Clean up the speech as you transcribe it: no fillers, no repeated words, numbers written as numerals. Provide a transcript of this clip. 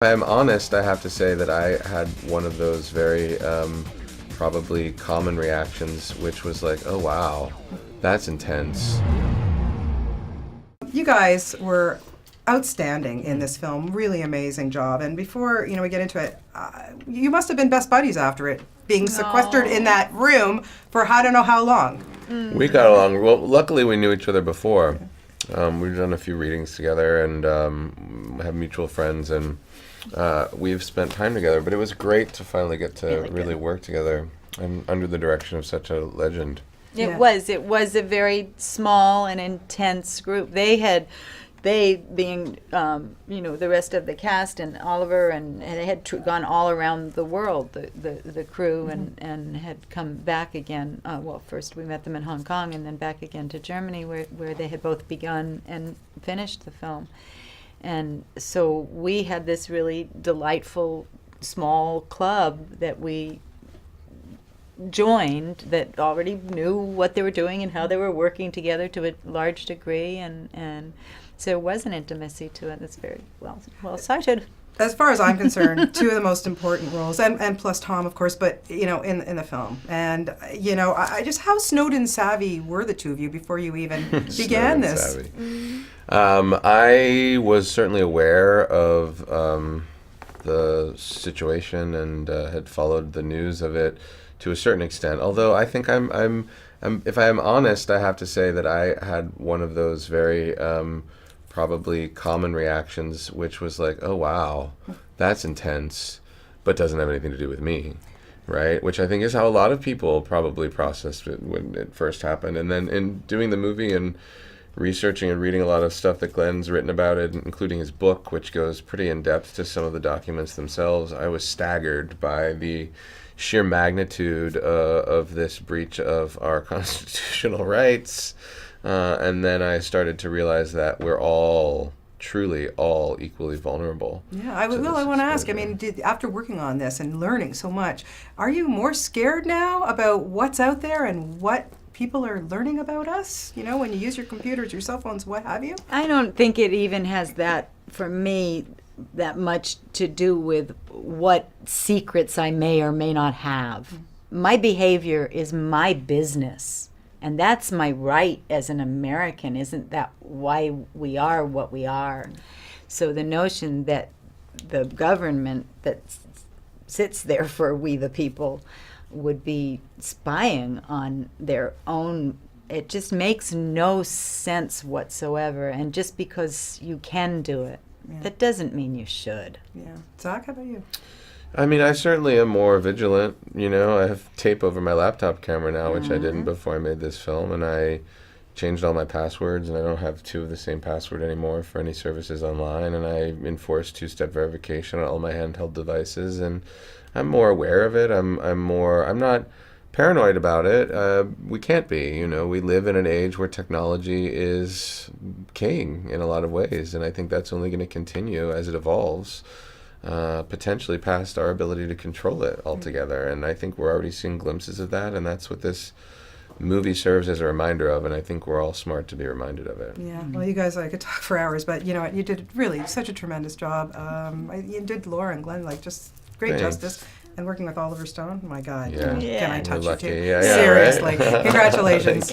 I'm honest, I have to say that I had one of those very probably common reactions, which was like, oh wow, that's intense. You guys were outstanding in this film, really amazing job. And before we get into it, you must have been best buddies after it, being sequestered in that room for I don't know how long. We got along well. Luckily, we knew each other before. We've done a few readings together and have mutual friends, and we've spent time together. But it was great to finally get to really work together and under the direction of such a legend. It was a very small and intense group. They being the rest of the cast and Oliver, and they had gone all around the world, the crew, and had come back again. Well, first we met them in Hong Kong, and then back again to Germany, where they had both begun and finished the film. And so we had this really delightful small club that we joined that already knew what they were doing and how they were working together to a large degree, and so there was an intimacy to it that's very well cited. As far as I'm concerned, two of the most important roles, and plus Tom, of course, but in the film. And I just, how Snowden savvy were the two of you before you even began this? I was certainly aware of the situation and had followed the news of it to a certain extent. Although I think I'm if I am honest, I have to say that I had one of those very probably common reactions, which was like, oh wow, that's intense, but doesn't have anything to do with me, right? Which I think is how a lot of people probably processed it when it first happened. And then in doing the movie and researching and reading a lot of stuff that Glenn's written about it, including his book, which goes pretty in depth to some of the documents themselves, I was staggered by the sheer magnitude of this breach of our constitutional rights. And then I started to realize that we're all, truly all equally vulnerable. Yeah, I want to ask, after working on this and learning so much, are you more scared now about what's out there and what people are learning about us? When you use your computers, your cell phones, what have you? I don't think it even has that, for me, that much to do with what secrets I may or may not have. My behavior is my business. And that's my right as an American. Isn't that why we are what we are? So the notion that the government that sits there for we the people would be spying on their own, it just makes no sense whatsoever. And just because you can do it, that doesn't mean you should. Yeah. Zach, how about you? I certainly am more vigilant. I have tape over my laptop camera now, which I didn't before I made this film, and I changed all my passwords, and I don't have two of the same password anymore for any services online, and I enforce two-step verification on all my handheld devices, and I'm more aware of it. I'm not paranoid about it. We can't be. We live in an age where technology is king in a lot of ways, and I think that's only going to continue as it evolves. Potentially past our ability to control it altogether. And I think we're already seeing glimpses of that, and that's what this movie serves as a reminder of, and I think we're all smart to be reminded of it. Yeah, well, you guys, I could talk for hours, but you did really such a tremendous job. You did Laura and Glenn, just great justice. And working with Oliver Stone, my God, can I touch you too? Yeah, Seriously, right? Congratulations.